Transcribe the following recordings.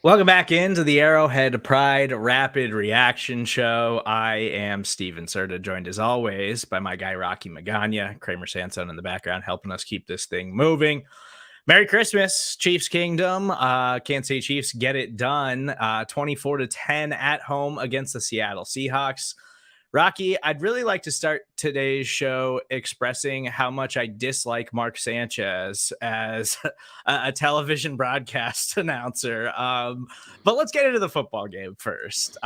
Welcome back into the Arrowhead Pride Rapid Reaction Show. I am Steven Serda, joined as always by my guy Rocky Magana, Kramer Sansone in the background, helping us keep this thing moving. Merry Christmas, Chiefs Kingdom. Kansas City Chiefs get it done 24-10 at home against the Seattle Seahawks. Rocky, I'd really like to start today's show expressing how much I dislike Mark Sanchez as a television broadcast announcer. But let's get into the football game first.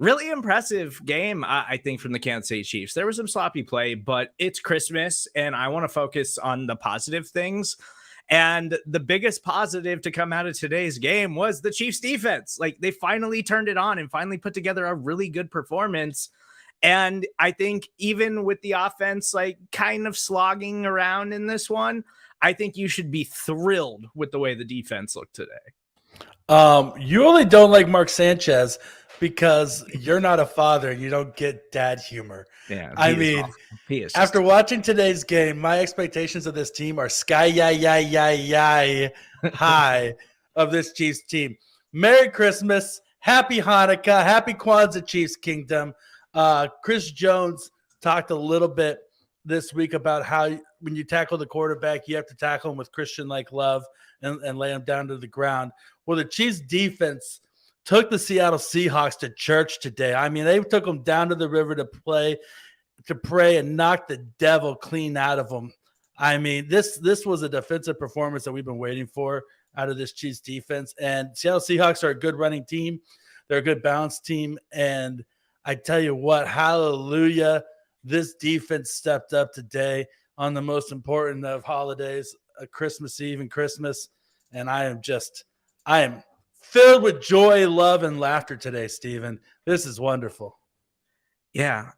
Really impressive game, I think, from the Kansas City Chiefs. There was some sloppy play, but it's Christmas, and I want to focus on the positive things. And the biggest positive to come out of today's game was the Chiefs defense. Like, they finally turned it on and finally put together a really good performance. And I think even with the offense, like, kind of slogging around in this one, I think you should be thrilled with the way the defense looked today. You only don't like Mark Sanchez because you're not a father and you don't get dad humor. Yeah, I mean, after watching today's game, my expectations of this team are sky high of this Chiefs team. Merry Christmas, Happy Hanukkah, Happy Kwanzaa, Chiefs Kingdom. Chris Jones talked a little bit this week about how when you tackle the quarterback, you have to tackle him with Christian-like love and lay him down to the ground. Well, the Chiefs defense took the Seattle Seahawks to church today. I mean, they took them down to the river to pray and knock the devil clean out of them. I mean, this was a defensive performance that we've been waiting for out of this Chiefs defense. And Seattle Seahawks are a good running team. They're a good balanced team. And I tell you what, hallelujah, this defense stepped up today on the most important of holidays, Christmas Eve and Christmas. And I am filled with joy, love, and laughter today, Steven. This is wonderful. Yeah,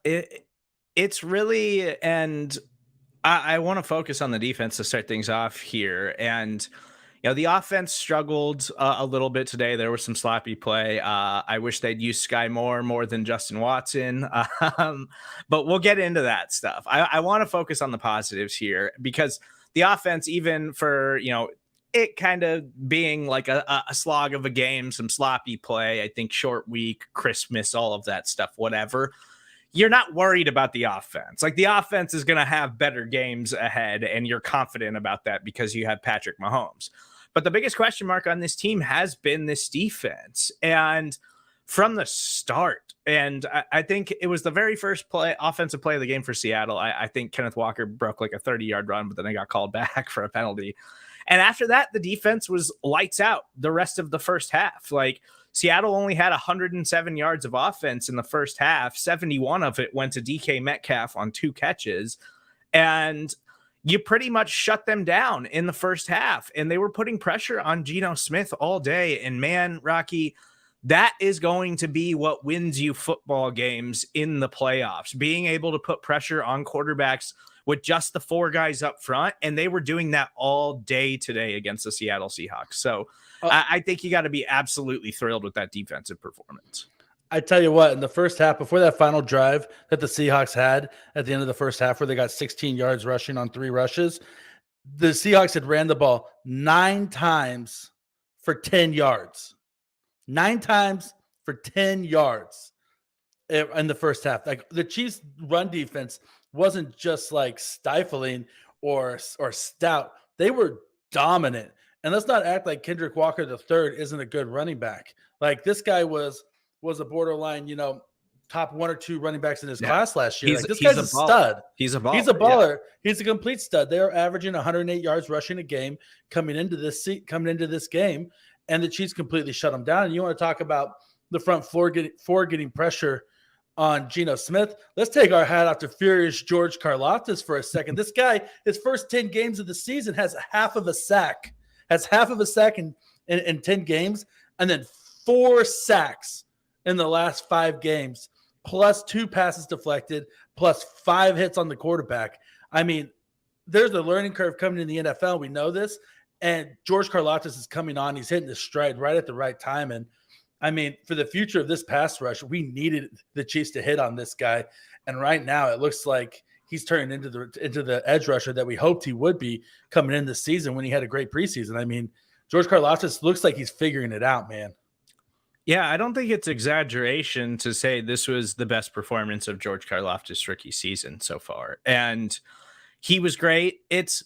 it's really, and I want to focus on the defense to start things off here. And, you know, the offense struggled a little bit today. There was some sloppy play. I wish they'd use Sky more than Justin Watson. But we'll get into that stuff. I want to focus on the positives here because the offense, even for, you know, it kind of being like a slog of a game, some sloppy play, I think short week, Christmas, all of that stuff, whatever. You're not worried about the offense. Like, the offense is going to have better games ahead, and you're confident about that because you have Patrick Mahomes. But the biggest question mark on this team has been this defense. And from the start, and I think it was the very first offensive play of the game for Seattle. I think Kenneth Walker broke like a 30-yard run, but then they got called back for a penalty. And after that, the defense was lights out the rest of the first half. Like, Seattle only had 107 yards of offense in the first half. 71 of it went to DK Metcalf on 2 catches. And you pretty much shut them down in the first half. And they were putting pressure on Geno Smith all day. And man, Rocky, that is going to be what wins you football games in the playoffs. Being able to put pressure on quarterbacks with just the 4 guys up front. And they were doing that all day today against the Seattle Seahawks. So I think you got to be absolutely thrilled with that defensive performance. I tell you what, in the first half, before that final drive that the Seahawks had at the end of the first half where they got 16 yards rushing on 3 rushes, the Seahawks had ran the ball 9 times for 10 yards. 9 times for 10 yards in the first half. Like, the Chiefs' run defense wasn't just like stifling or stout. They were dominant. And let's not act like Kendrick Walker III isn't a good running back. Like, this guy was a borderline, you know, top 1 or 2 running backs in his class last year. Like, this guy's a stud. He's a baller. He's a baller. Yeah. He's a complete stud. They are averaging 108 yards rushing a game coming into this game, and the Chiefs completely shut him down. And you want to talk about the front four getting pressure on Geno Smith? Let's take our hat off to Furious George Karlaftis for a second. This guy, his first 10 games of the season, has half of a sack. Has half of a sack in 10 games, and then 4 sacks in the last 5 games, plus 2 passes deflected, plus 5 hits on the quarterback. I mean, there's a learning curve coming in the NFL. We know this. And George Karlaftis is coming on. He's hitting his stride right at the right time. And, I mean, for the future of this pass rush, we needed the Chiefs to hit on this guy. And right now it looks like he's turning into the edge rusher that we hoped he would be coming in this season when he had a great preseason. I mean, George Karlaftis looks like he's figuring it out, man. Yeah, I don't think it's exaggeration to say this was the best performance of George Karlaftis' rookie season so far. And he was great. It's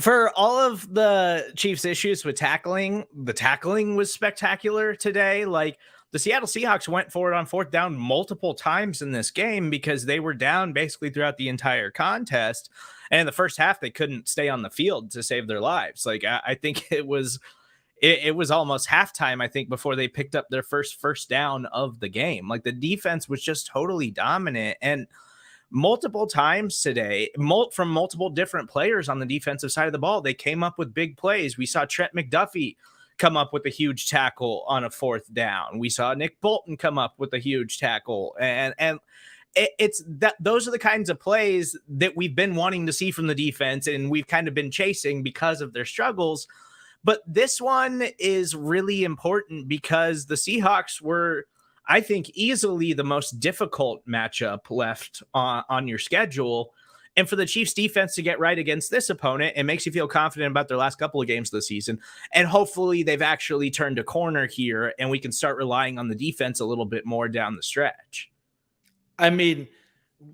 for all of the Chiefs' issues with tackling, the tackling was spectacular today. Like the Seattle Seahawks went for it on fourth down multiple times in this game because they were down basically throughout the entire contest. And in the first half, they couldn't stay on the field to save their lives. Like I think it was almost halftime, I think, before they picked up their first down of the game. Like the defense was just totally dominant. And multiple times today, from multiple different players on the defensive side of the ball, they came up with big plays. We saw Trent McDuffie come up with a huge tackle on a fourth down. We saw Nick Bolton come up with a huge tackle. And it's that those are the kinds of plays that we've been wanting to see from the defense, and we've kind of been chasing because of their struggles. But this one is really important because the Seahawks were, I think, easily the most difficult matchup left on your schedule. And for the Chiefs defense to get right against this opponent, it makes you feel confident about their last couple of games of the season. And hopefully they've actually turned a corner here and we can start relying on the defense a little bit more down the stretch. I mean,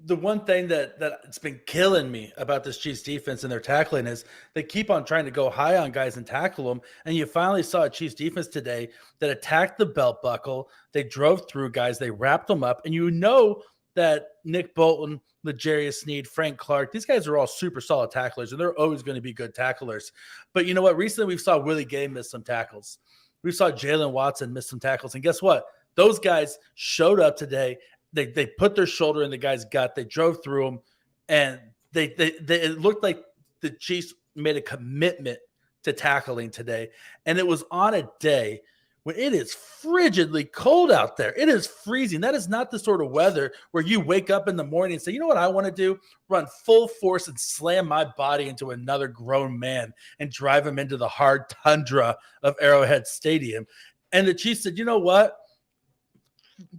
the one thing that it's been killing me about this Chiefs defense and their tackling is they keep on trying to go high on guys and tackle them. And you finally saw a Chiefs defense today that attacked the belt buckle. They drove through guys. They wrapped them up. And you know that Nick Bolton, L'Jarius Sneed, Frank Clark, these guys are all super solid tacklers, and they're always going to be good tacklers. But you know what? Recently we saw Willie Gay miss some tackles. We saw Jalen Watson miss some tackles. And guess what? Those guys showed up today. They put their shoulder in the guy's gut. They drove through him, and it looked like the Chiefs made a commitment to tackling today. And it was on a day when it is frigidly cold out there. It is freezing. That is not the sort of weather where you wake up in the morning and say, you know what I want to do? Run full force and slam my body into another grown man and drive him into the hard tundra of Arrowhead Stadium. And the Chiefs said, you know what?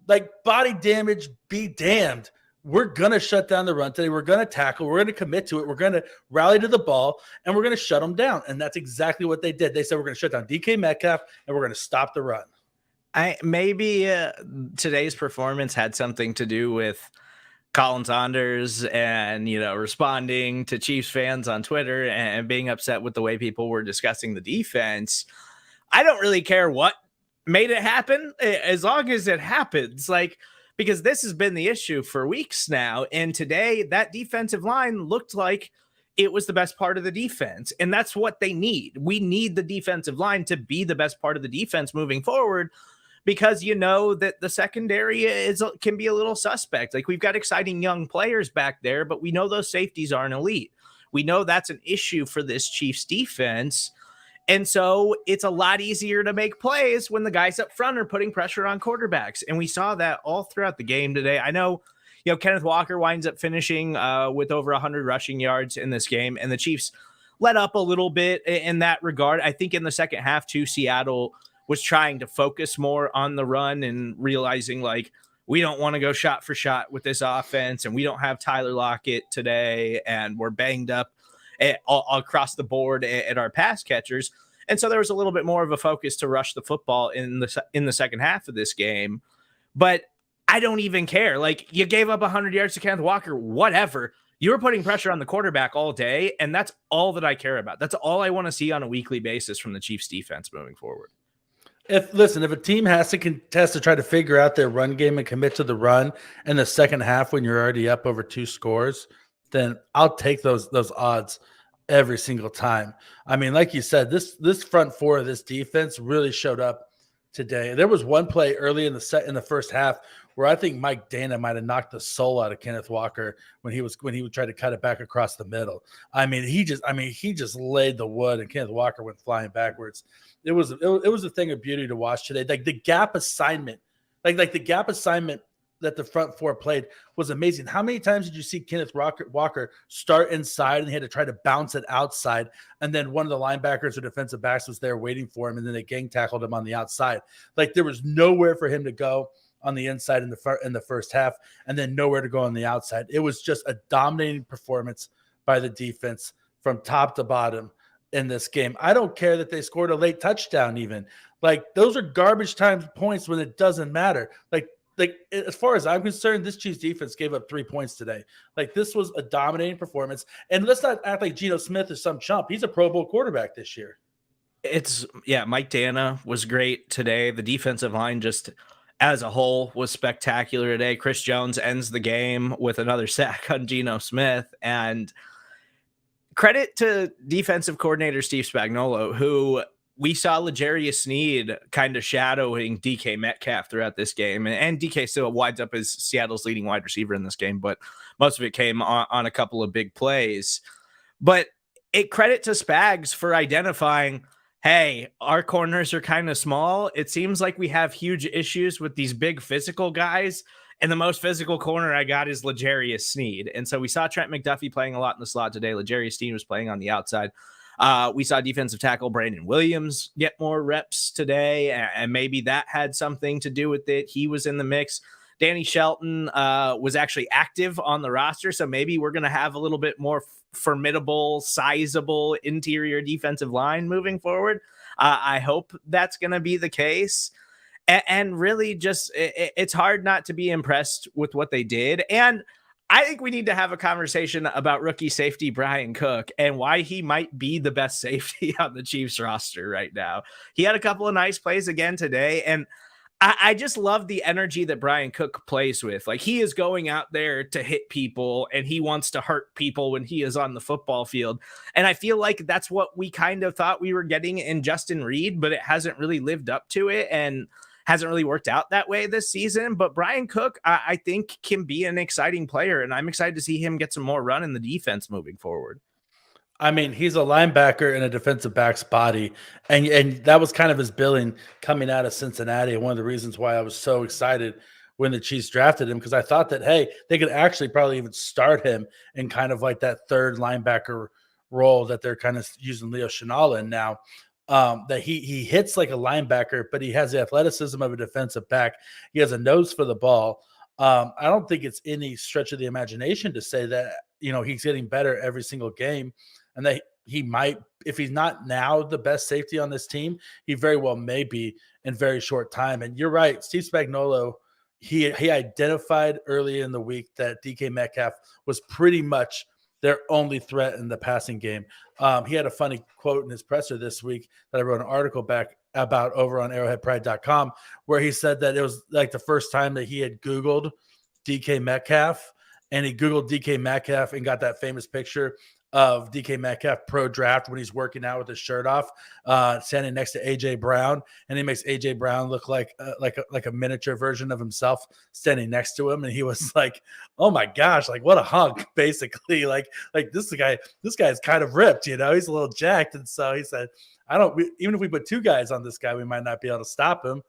Like, body damage be damned. We're going to shut down the run today. We're going to tackle. We're going to commit to it. We're going to rally to the ball, and we're going to shut them down. And that's exactly what they did. They said, we're going to shut down DK Metcalf, and we're going to stop the run. Maybe today's performance had something to do with Colin Saunders and, responding to Chiefs fans on Twitter and being upset with the way people were discussing the defense. I don't really care what made it happen as long as it happens, because this has been the issue for weeks now. And today that defensive line looked like it was the best part of the defense. And that's what they need. We need the defensive line to be the best part of the defense moving forward, because that the secondary can be a little suspect. Like, we've got exciting young players back there, but we know those safeties aren't elite. We know that's an issue for this Chiefs defense. And so it's a lot easier to make plays when the guys up front are putting pressure on quarterbacks. And we saw that all throughout the game today. I know, Kenneth Walker winds up finishing with over 100 rushing yards in this game. And the Chiefs let up a little bit in that regard. I think in the second half too, Seattle was trying to focus more on the run and realizing, we don't want to go shot for shot with this offense. And we don't have Tyler Lockett today. And we're banged up all across the board at our pass catchers. And so there was a little bit more of a focus to rush the football in the second half of this game. But I don't even care. You gave up 100 yards to Kenneth Walker, whatever. You were putting pressure on the quarterback all day, and that's all that I care about. That's all I want to see on a weekly basis from the Chiefs defense moving forward. If a team has to contest to try to figure out their run game and commit to the run in the second half when you're already up over 2 scores, then I'll take those odds every single time. I mean, like you said, this front four of this defense really showed up today. There was one play early in the first half where I think Mike Dana might have knocked the soul out of Kenneth Walker when he would try to cut it back across the middle. He just laid the wood, and Kenneth Walker went flying backwards. It was a thing of beauty to watch today. Like the gap assignment, the gap assignment that the front four played was amazing. How many times did you see Kenneth Walker start inside and he had to try to bounce it outside, and then one of the linebackers or defensive backs was there waiting for him, and then they gang tackled him on the outside? There was nowhere for him to go on the inside in the first half, and then nowhere to go on the outside. It was just a dominating performance by the defense from top to bottom. in this game. I don't care that they scored a late touchdown even. Like, those are garbage time points when it doesn't matter. Like as far as I'm concerned, this Chiefs defense gave up 3 points today. Like, this was a dominating performance. And let's not act like Geno Smith is some chump. He's a Pro Bowl quarterback this year. Mike Dana was great today. The defensive line just as a whole was spectacular today. Chris Jones ends the game with another sack on Geno Smith, and credit to defensive coordinator Steve Spagnuolo, who we saw L'Jarius Sneed kind of shadowing DK Metcalf throughout this game. And DK still winds up as Seattle's leading wide receiver in this game, but most of it came on a couple of big plays. But it credit to Spags for identifying, hey, our corners are kind of small. It seems like we have huge issues with these big physical guys. And the most physical corner I got is L'Jarius Sneed. And so we saw Trent McDuffie playing a lot in the slot today. L'Jarius Sneed was playing on the outside. We saw defensive tackle Brandon Williams get more reps today, and maybe that had something to do with it. He was in the mix. Danny Shelton was actually active on the roster, so maybe we're going to have a little bit more formidable, sizable interior defensive line moving forward. I hope that's going to be the case. And really just it's hard not to be impressed with what they did. And I think we need to have a conversation about rookie safety Brian Cook and why he might be the best safety on the Chiefs roster right now. He had a couple of nice plays again today, and I just love the energy that Brian Cook plays with. Like, he is going out there to hit people, and he wants to hurt people when he is on the football field. And I feel like that's what we kind of thought we were getting in Justin Reed, but it hasn't really lived up to it and hasn't really worked out that way this season. But Brian Cook, I think, can be an exciting player, and I'm excited to see him get some more run in the defense moving forward. I mean, he's a linebacker in a defensive back's body, and that was kind of his billing coming out of Cincinnati. And one of the reasons why I was so excited when the Chiefs drafted him, because I thought that, hey, they could actually probably even start him in kind of like that third linebacker role that they're kind of using Leo Chenal in now. That he hits like a linebacker, but he has the athleticism of a defensive back. He has a nose for the ball. I don't think it's any stretch of the imagination to say that, he's getting better every single game, and that he might, if he's not now the best safety on this team, he very well may be in very short time. And you're right, Steve Spagnuolo, he identified early in the week that DK Metcalf was pretty much their only threat in the passing game. He had a funny quote in his presser this week that I wrote an article back about over on arrowheadpride.com, where he said that it was like the first time that he had Googled DK Metcalf, and he Googled DK Metcalf and got that famous picture of DK Metcalf pro draft when he's working out with his shirt off, standing next to AJ Brown, and he makes AJ Brown look like a miniature version of himself standing next to him. And he was like, "Oh my gosh, like what a hunk!" Basically, like this guy's kind of ripped, he's a little jacked. And so he said, even if we put two guys on this guy, we might not be able to stop him.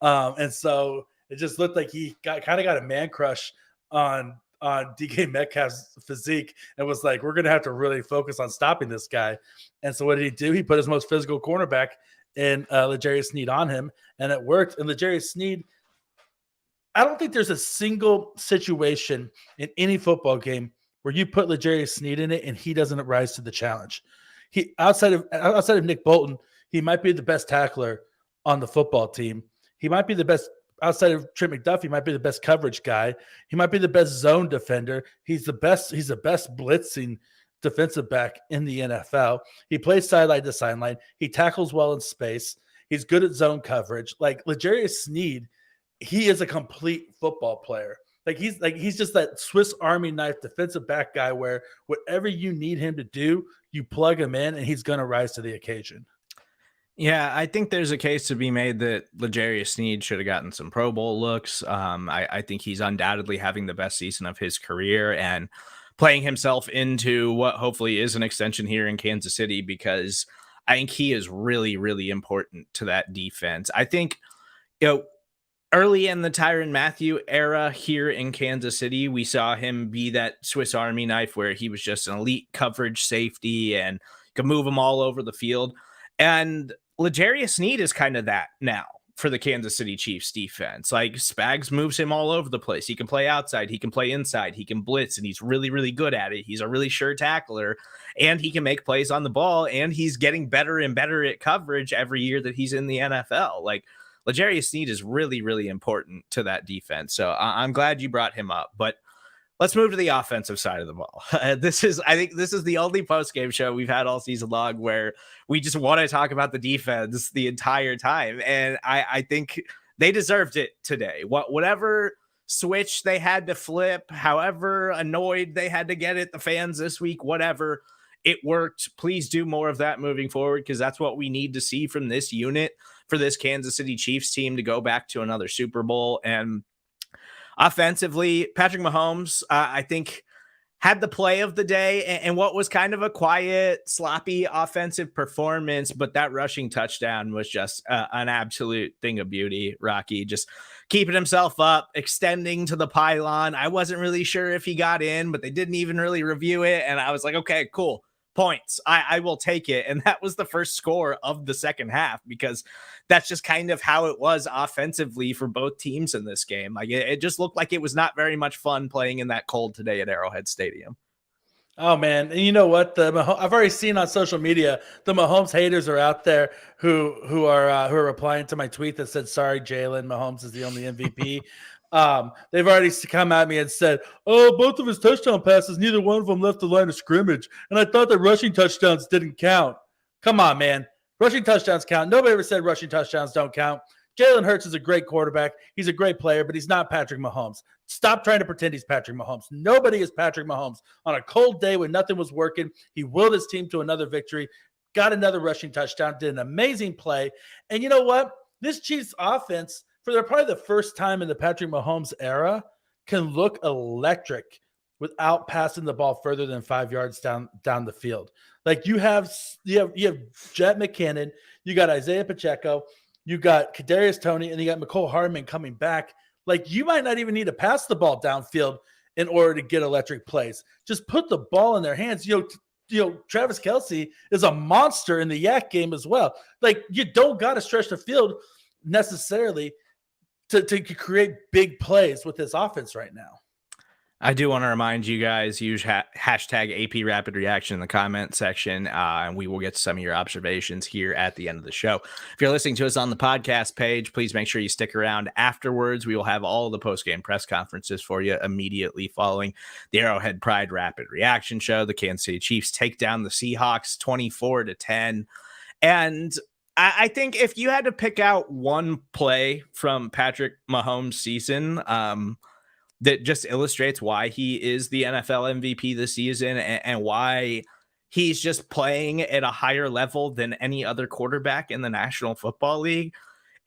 And so it just looked like he got a man crush on DK Metcalf's physique, and was like, we're going to have to really focus on stopping this guy. And so what did he do? He put his most physical cornerback in L'Jarius Sneed on him, and it worked. And L'Jarius Sneed, I don't think there's a single situation in any football game where you put L'Jarius Sneed in it and he doesn't rise to the challenge. He outside of Nick Bolton, he might be the best tackler on the football team. He might be the best. Outside of Trent McDuffie, he might be the best coverage guy. He might be the best zone defender. He's the best blitzing defensive back in the NFL. He plays sideline to sideline. He tackles well in space. He's good at zone coverage. Like L'Jarius Sneed, he is a complete football player. He's just that Swiss Army knife defensive back guy where whatever you need him to do, you plug him in and he's going to rise to the occasion. Yeah, I think there's a case to be made that L'Jarius Sneed should have gotten some Pro Bowl looks. I think he's undoubtedly having the best season of his career and playing himself into what hopefully is an extension here in Kansas City, because I think he is really, really important to that defense. I think, early in the Tyrann Mathieu era here in Kansas City, we saw him be that Swiss Army knife where he was just an elite coverage safety and could move him all over the field. And L'Jarius Sneed is kind of that now for the Kansas City Chiefs defense. Like Spags moves him all over the place. He can play outside, he can play inside, he can blitz, and he's really, really good at it. He's a really sure tackler, and he can make plays on the ball, and he's getting better and better at coverage every year that he's in the NFL. Like L'Jarius Sneed is really, really important to that defense. So I'm glad you brought him up. But let's move to the offensive side of the ball. I think this is the only post-game show we've had all season long where we just want to talk about the defense the entire time. And I think they deserved it today. Whatever switch they had to flip, however annoyed they had to get at the fans this week, whatever, it worked. Please do more of that moving forward, because that's what we need to see from this unit for this Kansas City Chiefs team to go back to another Super Bowl. And offensively, Patrick Mahomes, I think, had the play of the day and what was kind of a quiet, sloppy offensive performance, but that rushing touchdown was just an absolute thing of beauty. Rocky just keeping himself up, extending to the pylon. I wasn't really sure if he got in, but they didn't even really review it. And I was like, okay, cool. Points. I will take it. And that was the first score of the second half, because that's just kind of how it was offensively for both teams in this game. Like it just looked like it was not very much fun playing in that cold today at Arrowhead Stadium. Oh man, and you know what? I've already seen on social media the Mahomes haters are out there who are replying to my tweet that said, "Sorry, Jalen, Mahomes is the only MVP." They've already come at me and said, "Oh, both of his touchdown passes, neither one of them left the line of scrimmage, and I thought that rushing touchdowns didn't count." Come on, man. Rushing touchdowns count. Nobody ever said rushing touchdowns don't count. Jalen Hurts is a great quarterback. He's a great player, but he's not Patrick Mahomes. Stop trying to pretend he's Patrick Mahomes. Nobody is Patrick Mahomes. On a cold day when nothing was working, he willed his team to another victory, got another rushing touchdown, did an amazing play. And you know what? This Chiefs offense, for probably the first time in the Patrick Mahomes era, can look electric without passing the ball further than 5 yards down the field. Like you have Jet McKinnon, you got Isaiah Pacheco, you got Kadarius Toney, and you got McCole Hardman coming back. Like you might not even need to pass the ball downfield in order to get electric plays. Just put the ball in their hands. You know, Travis Kelce is a monster in the yak game as well. Like you don't got to stretch the field necessarily to create big plays with this offense right now. I do want to remind you guys, use hashtag AP Rapid Reaction in the comment section, and we will get to some of your observations here at the end of the show. If you're listening to us on the podcast page, please make sure you stick around afterwards. We will have all the post-game press conferences for you immediately following the Arrowhead Pride Rapid Reaction show. The Kansas City Chiefs take down the Seahawks 24-10. And I think if you had to pick out one play from Patrick Mahomes' season, that just illustrates why he is the NFL MVP this season and why he's just playing at a higher level than any other quarterback in the National Football League,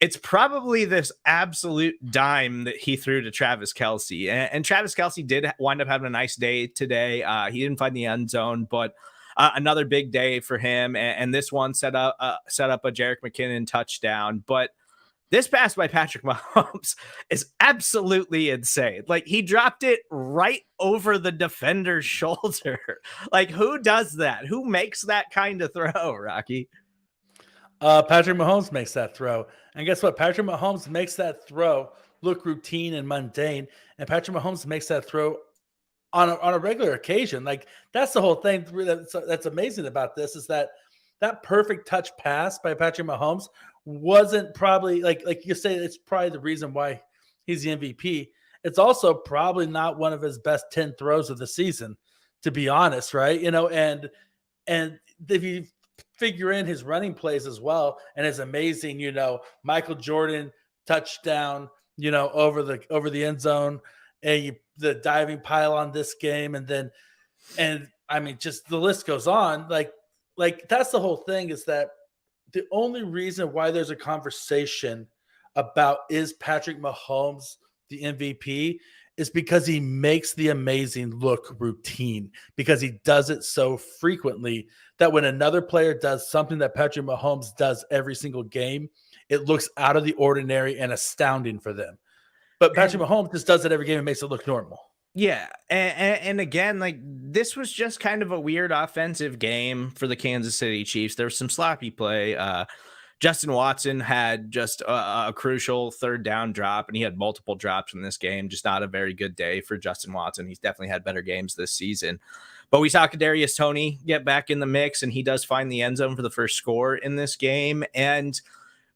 it's probably this absolute dime that he threw to Travis Kelce. And Travis Kelce did wind up having a nice day today. He didn't find the end zone, but another big day for him. And this one set up a Jerick McKinnon touchdown. But this pass by Patrick Mahomes is absolutely insane. Like he dropped it right over the defender's shoulder. Like who does that? Who makes that kind of throw, Rocky? Patrick Mahomes makes that throw. And guess what? Patrick Mahomes makes that throw look routine and mundane. And Patrick Mahomes makes that throw on a regular occasion. Like that's the whole thing that's amazing about this is that perfect touch pass by Patrick Mahomes wasn't probably like you say, it's probably the reason why he's the MVP. It's also probably not one of his best 10 throws of the season, to be honest, right? You know, and if you figure in his running plays as well, and it's amazing, you know, Michael Jordan touchdown, you know, over the end zone, and the diving pylon this game, and I mean, just the list goes on. Like that's the whole thing is that the only reason why there's a conversation about is Patrick Mahomes the MVP is because he makes the amazing look routine, because he does it so frequently that when another player does something that Patrick Mahomes does every single game, it looks out of the ordinary and astounding for them. But Patrick Mahomes just does it every game and makes it look normal. Yeah. And again, like this was just kind of a weird offensive game for the Kansas City Chiefs. There was some sloppy play. Justin Watson had just a crucial third down drop, and he had multiple drops in this game. Just not a very good day for Justin Watson. He's definitely had better games this season. But we saw Kadarius Toney get back in the mix, and he does find the end zone for the first score in this game. And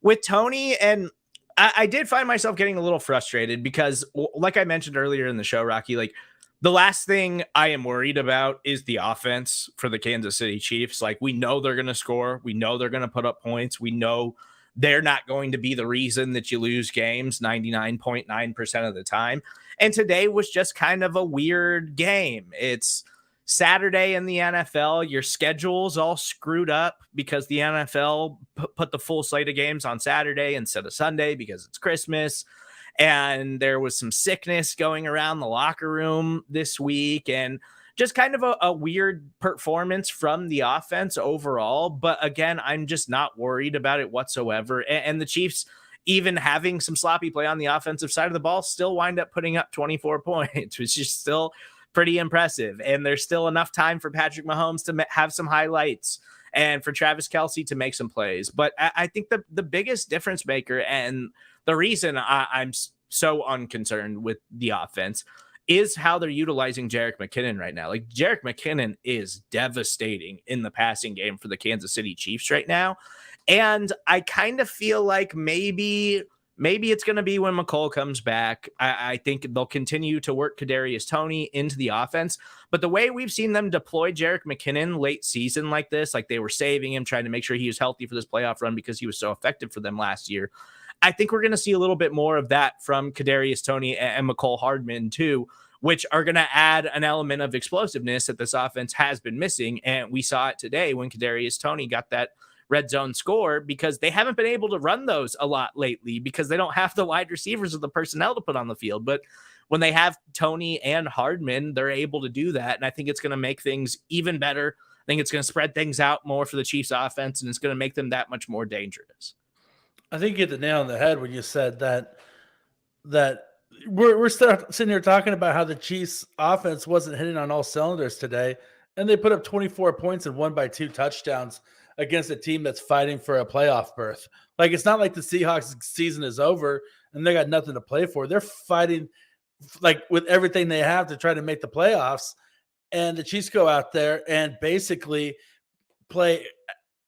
with Toney, and I did find myself getting a little frustrated because, like I mentioned earlier in the show, Rocky, like the last thing I am worried about is the offense for the Kansas City Chiefs. Like, we know they're going to score. We know they're going to put up points. We know they're not going to be the reason that you lose games 99.9% of the time. And today was just kind of a weird game. It's Saturday in the NFL. Your schedule's all screwed up because the NFL put the full slate of games on Saturday instead of Sunday because it's Christmas. And there was some sickness going around the locker room this week, and just kind of a weird performance from the offense overall. But again, I'm just not worried about it whatsoever. And the Chiefs, even having some sloppy play on the offensive side of the ball, still wind up putting up 24 points, which is still pretty impressive. And there's still enough time for Patrick Mahomes to have some highlights and for Travis Kelce to make some plays. But I think the biggest difference maker, and the reason I'm so unconcerned with the offense, is how they're utilizing Jerick McKinnon right now. Like, Jerick McKinnon is devastating in the passing game for the Kansas City Chiefs right now. And I kind of feel like maybe it's going to be when McColl comes back. I think they'll continue to work Kadarius Toney into the offense. But the way we've seen them deploy Jerick McKinnon late season like this, like they were saving him, trying to make sure he was healthy for this playoff run because he was so effective for them last year, I think we're going to see a little bit more of that from Kadarius Toney and McCole Hardman too, which are going to add an element of explosiveness that this offense has been missing. And we saw it today when Kadarius Toney got that red zone score, because they haven't been able to run those a lot lately because they don't have the wide receivers or the personnel to put on the field. But when they have Toney and Hardman, they're able to do that. And I think it's going to make things even better. I think it's going to spread things out more for the Chiefs offense, and it's going to make them that much more dangerous. I think you hit the nail on the head when you said that we're sitting here talking about how the Chiefs offense wasn't hitting on all cylinders today, and they put up 24 points and won by 2 touchdowns against a team that's fighting for a playoff berth. Like, it's not like the Seahawks season is over and they got nothing to play for. They're fighting like with everything they have to try to make the playoffs, and the Chiefs go out there and basically play,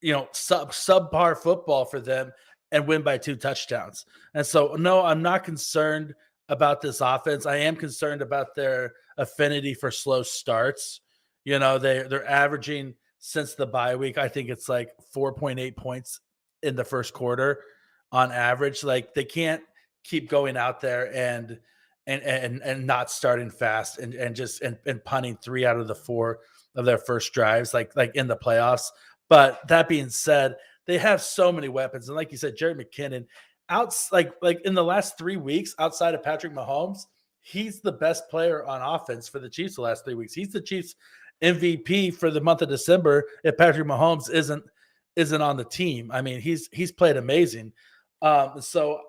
subpar football for them and win by 2 touchdowns. And so, no, I'm not concerned about this offense. I am concerned about their affinity for slow starts. They're averaging, since the bye week, I think it's like 4.8 points in the first quarter on average. Like, they can't keep going out there and not starting fast and punting 3 out of the 4 of their first drives, like in the playoffs. But that being said, they have so many weapons. And like you said, Jerick McKinnon, like in the last 3 weeks, outside of Patrick Mahomes, he's the best player on offense for the Chiefs the last 3 weeks. He's the Chiefs MVP for the month of December if Patrick Mahomes isn't on the team. I mean, he's played amazing. So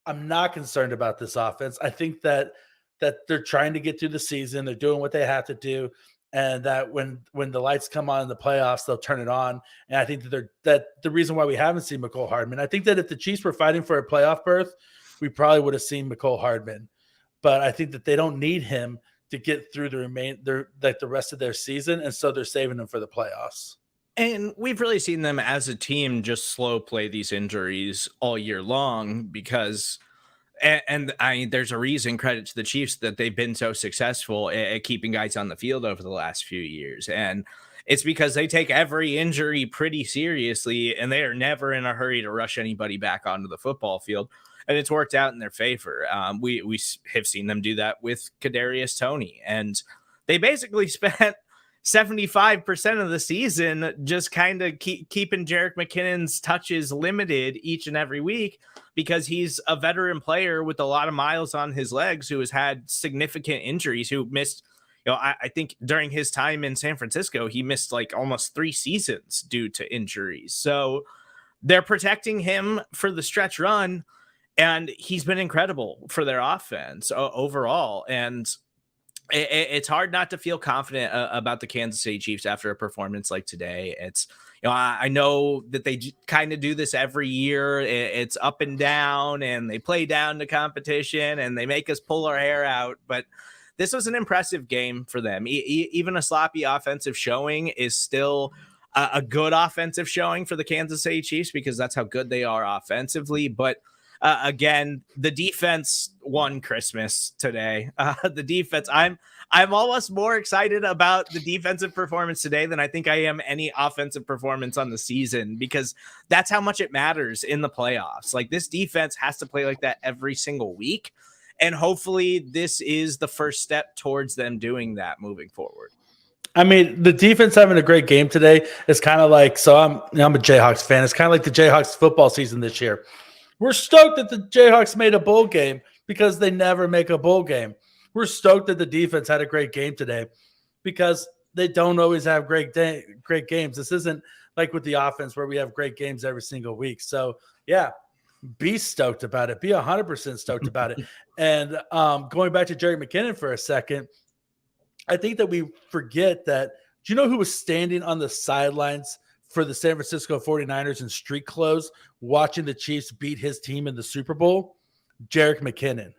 I'm not concerned about this offense. I think that they're trying to get through the season. They're doing what they have to do. And that when the lights come on in the playoffs, they'll turn it on. And I think that the reason why we haven't seen McCole Hardman, I think that if the Chiefs were fighting for a playoff berth, we probably would have seen McCole Hardman. But I think that they don't need him to get through the rest of their season, and so they're saving them for the playoffs. And we've really seen them as a team just slow play these injuries all year long because. And there's a reason, credit to the Chiefs, that they've been so successful at keeping guys on the field over the last few years. And it's because they take every injury pretty seriously, and they are never in a hurry to rush anybody back onto the football field. And it's worked out in their favor. We have seen them do that with Kadarius Toney. And they basically spent 75% of the season just kind of keeping Jerick McKinnon's touches limited each and every week, because he's a veteran player with a lot of miles on his legs who has had significant injuries, who missed, I think during his time in San Francisco, he missed like almost 3 seasons due to injuries. So they're protecting him for the stretch run, and he's been incredible for their offense overall. And it's hard not to feel confident about the Kansas City Chiefs after a performance like today. It's, I know that they kind of do this every year. It's up and down, and they play down to competition, and they make us pull our hair out. But this was an impressive game for them. Even a sloppy offensive showing is still a good offensive showing for the Kansas City Chiefs, because that's how good they are offensively. But again, the defense won Christmas today. The defense, I'm almost more excited about the defensive performance today than I think I am any offensive performance on the season, because that's how much it matters in the playoffs. Like, this defense has to play like that every single week. And hopefully this is the first step towards them doing that moving forward. I mean, the defense having a great game today is kind of like, so I'm a Jayhawks fan. It's kind of like the Jayhawks football season this year. We're stoked that the Jayhawks made a bowl game because they never make a bowl game. We're stoked that the defense had a great game today because they don't always have great games. This isn't like with the offense where we have great games every single week. So, yeah, be stoked about it. Be 100% stoked about it. And going back to Jerick McKinnon for a second, I think that we forget that. Do you know who was standing on the sidelines for the San Francisco 49ers in street clothes watching the Chiefs beat his team in the Super Bowl? Jerick McKinnon.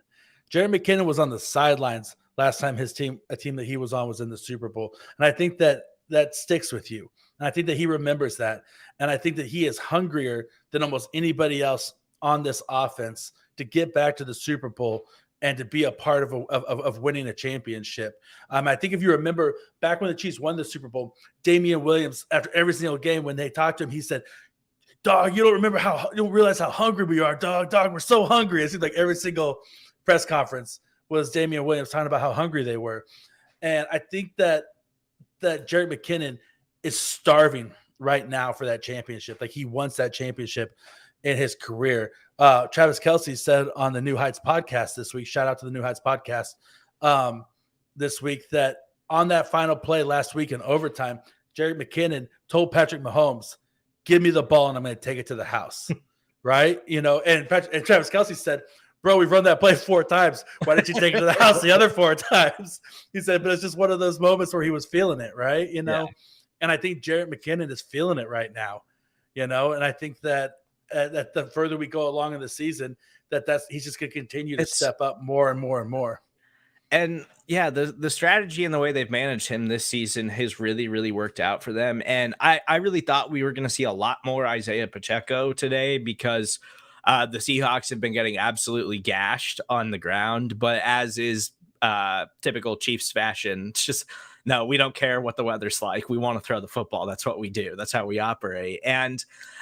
Jerick McKinnon was on the sidelines last time a team that he was on was in the Super Bowl. And I think that sticks with you. And I think that he remembers that. And I think that he is hungrier than almost anybody else on this offense to get back to the Super Bowl and to be a part of winning a championship. I think if you remember back when the Chiefs won the Super Bowl, Damian Williams, after every single game, when they talked to him, he said, "Dog, you don't realize how hungry we are, dog, we're so hungry." It seemed like every single press conference was Damian Williams talking about how hungry they were. And I think that Jerick McKinnon is starving right now for that championship. Like, he wants that championship in his career. Travis Kelce said on the New Heights podcast this week, shout out to the New Heights podcast this week, that on that final play last week in overtime, Jerick McKinnon told Patrick Mahomes, "Give me the ball and I'm going to take it to the house." Right? And Travis Kelce said, "Bro, we've run that play 4 times. Why didn't you take it to the house the other 4 times?" He said, but it's just one of those moments where he was feeling it, right? Yeah. And I think Jerick McKinnon is feeling it right now, and I think that the further we go along in the season, he's just going to continue to step up more and more and more. And yeah, the strategy and the way they've managed him this season has really, really worked out for them. And I really thought we were going to see a lot more Isaiah Pacheco today, because the Seahawks have been getting absolutely gashed on the ground. But as is typical Chiefs fashion, it's just, no, we don't care what the weather's like. We want to throw the football. That's what we do. That's how we operate.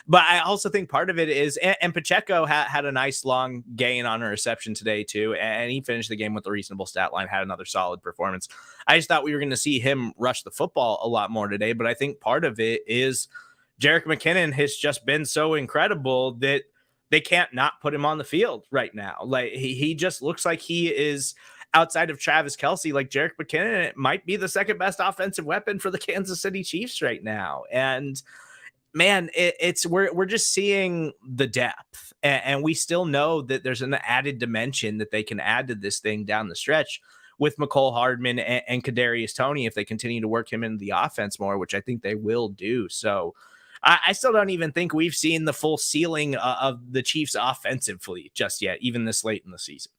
But I also think part of it is, and Pacheco had a nice long gain on a reception today too, and he finished the game with a reasonable stat line, had another solid performance. I just thought we were going to see him rush the football a lot more today, but I think part of it is Jerick McKinnon has just been so incredible that they can't not put him on the field right now. Like, he just looks like he is, outside of Travis Kelce, like Jerick McKinnon, it might be the second best offensive weapon for the Kansas City Chiefs right now. And man, we're just seeing the depth, and we still know that there's an added dimension that they can add to this thing down the stretch with McCole Hardman and Kadarius Toney if they continue to work him into the offense more, which I think they will do. So I still don't even think we've seen the full ceiling of the Chiefs offensively just yet, even this late in the season.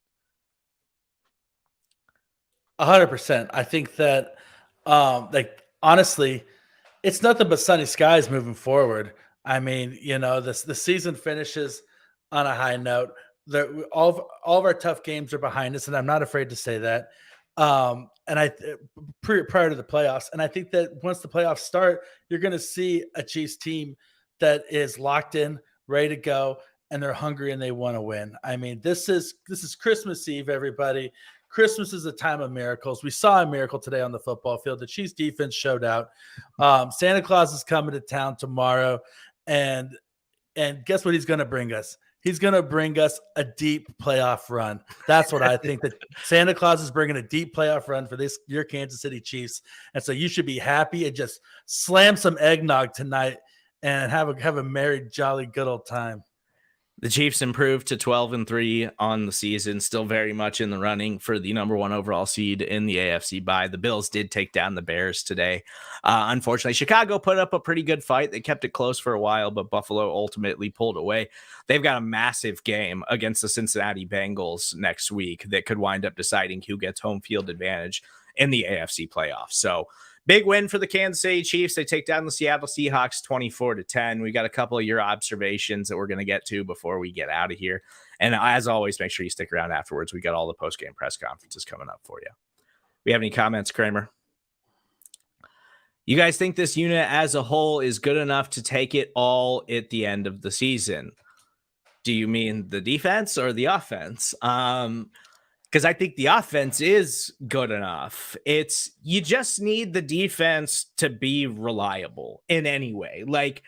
100%. I think that, honestly, it's nothing but sunny skies moving forward. I mean, the season finishes on a high note. All of our tough games are behind us, and I'm not afraid to say that. And prior to the playoffs, and I think that once the playoffs start, you're going to see a Chiefs team that is locked in, ready to go, and they're hungry and they want to win. I mean, this is Christmas Eve, everybody. Christmas is a time of miracles. We saw a miracle today on the football field. The Chiefs defense showed out. Santa Claus is coming to town tomorrow, and guess what he's going to bring us? He's going to bring us a deep playoff run. That's what I think, that Santa Claus is bringing a deep playoff run for your Kansas City Chiefs. And so you should be happy and just slam some eggnog tonight and have a merry, jolly, good old time. The Chiefs improved to 12-3 on the season, still very much in the running for the number one overall seed in the AFC bye. The Bills did take down the Bears today. Unfortunately, Chicago put up a pretty good fight. They kept it close for a while, but Buffalo ultimately pulled away. They've got a massive game against the Cincinnati Bengals next week that could wind up deciding who gets home field advantage in the AFC playoffs. So big win for the Kansas City Chiefs. They take down the Seattle Seahawks 24-10. We got a couple of your observations that we're going to get to before we get out of here. And as always, make sure you stick around afterwards. We got all the post-game press conferences coming up for you. We have any comments, Kramer? You guys think this unit as a whole is good enough to take it all at the end of the season? Do you mean the defense or the offense? Because I think the offense is good enough. You just need the defense to be reliable in any way. Like,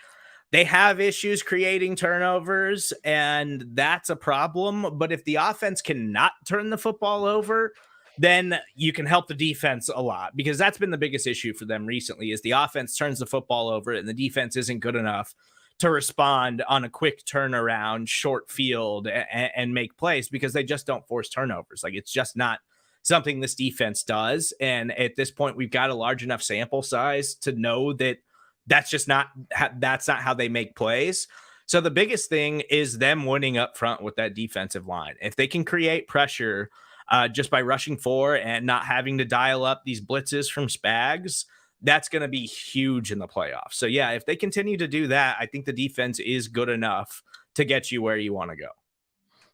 they have issues creating turnovers, and that's a problem. But if the offense cannot turn the football over, then you can help the defense a lot, because that's been the biggest issue for them recently is the offense turns the football over and the defense isn't good enough to respond on a quick turnaround, short field, and make plays, because they just don't force turnovers. Like, it's just not something this defense does. And at this point, we've got a large enough sample size to know that that's not how they make plays. So the biggest thing is them winning up front with that defensive line. If they can create pressure just by rushing for and not having to dial up these blitzes from Spags, that's going to be huge in the playoffs. So yeah, if they continue to do that, I think the defense is good enough to get you where you want to go.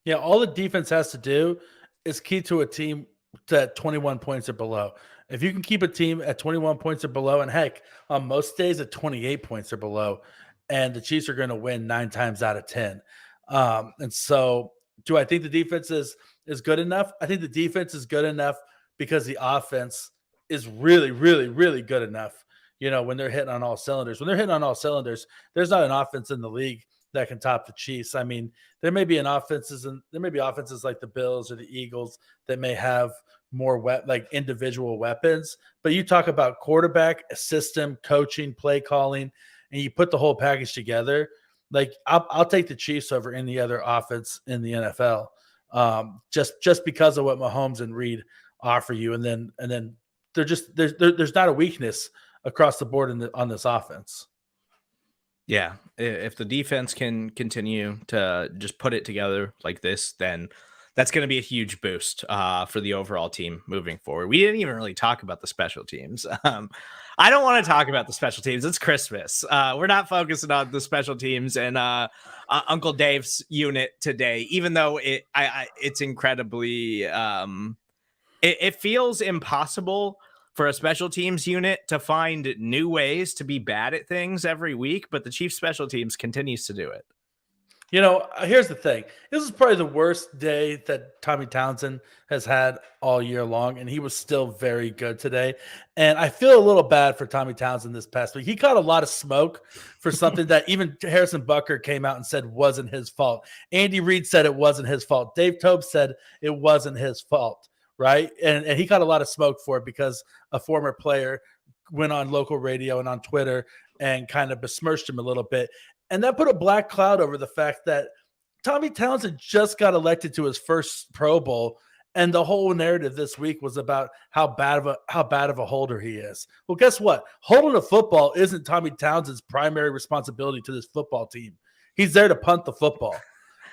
Yeah, all the defense has to do is key to a team at 21 points or below. If you can keep a team at 21 points or below, and heck, on most days at 28 points or below, and the Chiefs are going to win 9 times out of 10. And so do I think the defense is good enough? I think the defense is good enough because the offense is really, really, really good enough. You know, when they're hitting on all cylinders. When they're hitting on all cylinders, there's not an offense in the league that can top the Chiefs. I mean, there may be offenses like the Bills or the Eagles that may have more like individual weapons. But you talk about quarterback, system, coaching, play calling, and you put the whole package together. Like, I'll take the Chiefs over any other offense in the NFL, just because of what Mahomes and Reed offer you, and then there's not a weakness across the board on this offense. Yeah, if the defense can continue to just put it together like this, then that's going to be a huge boost for the overall team moving forward. We didn't even really talk about the special teams. I don't want to talk about the special teams. It's Christmas. We're not focusing on the special teams and Uncle Dave's unit today, even though it's incredibly it feels impossible for a special teams unit to find new ways to be bad at things every week, but the Chiefs special teams continues to do it. You know, here's the thing. This is probably the worst day that Tommy Townsend has had all year long, and he was still very good today. And I feel a little bad for Tommy Townsend this past week. He caught a lot of smoke for something that even Harrison Butker came out and said wasn't his fault. Andy Reid said it wasn't his fault. Dave Tobe said it wasn't his fault, right? And he got a lot of smoke for it because a former player went on local radio and on Twitter and kind of besmirched him a little bit. And that put a black cloud over the fact that Tommy Townsend just got elected to his first Pro Bowl, and the whole narrative this week was about how bad of a holder he is. Well, guess what? Holding a football isn't Tommy Townsend's primary responsibility to this football team. He's there to punt the football,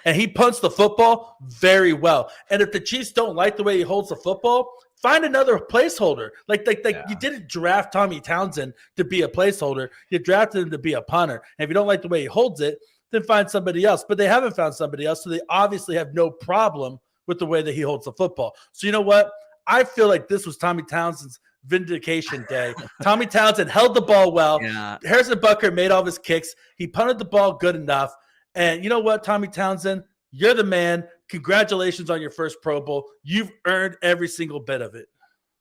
and he punts the football very well. And if the Chiefs don't like the way he holds the football, find another placeholder. Like You didn't draft Tommy Townsend to be a placeholder. You drafted him to be a punter. And if you don't like the way he holds it, then find somebody else. But they haven't found somebody else, so they obviously have no problem with the way that he holds the football. So you know what? I feel like this was Tommy Townsend's vindication day. Tommy Townsend held the ball well. Yeah. Harrison Butker made all of his kicks. He punted the ball good enough. And you know what, Tommy Townsend? You're the man. Congratulations on your first Pro Bowl. You've earned every single bit of it.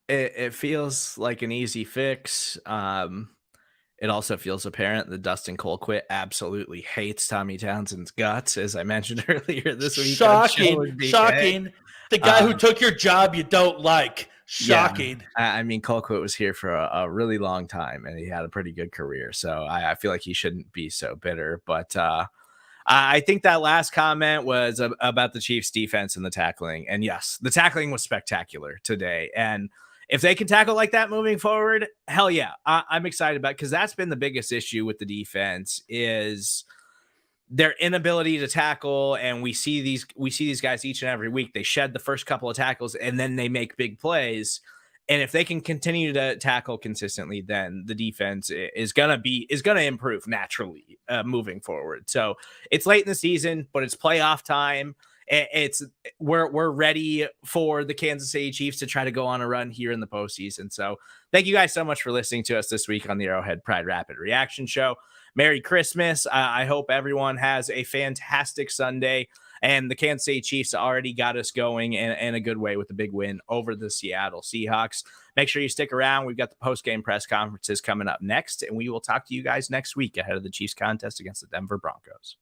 It feels like an easy fix. It also feels apparent that Dustin Colquitt absolutely hates Tommy Townsend's guts, as I mentioned earlier this week. Shocking. The guy who took your job you don't like. Shocking. Yeah, I mean, Colquitt was here for a really long time, and he had a pretty good career. So I feel like he shouldn't be so bitter. But I think that last comment was about the Chiefs defense and the tackling. And yes, the tackling was spectacular today. And if they can tackle like that moving forward, hell yeah, I'm excited about it, because that's been the biggest issue with the defense is their inability to tackle. And we see these guys each and every week. They shed the first couple of tackles and then they make big plays. And if they can continue to tackle consistently, then the defense is gonna improve naturally moving forward. So it's late in the season, but it's playoff time. It's we're ready for the Kansas City Chiefs to try to go on a run here in the postseason. So thank you guys so much for listening to us this week on the Arrowhead Pride Rapid Reaction Show. Merry Christmas. I hope everyone has a fantastic Sunday. And the Kansas City Chiefs already got us going in a good way with the big win over the Seattle Seahawks. Make sure you stick around. We've got the post-game press conferences coming up next, and we will talk to you guys next week ahead of the Chiefs contest against the Denver Broncos.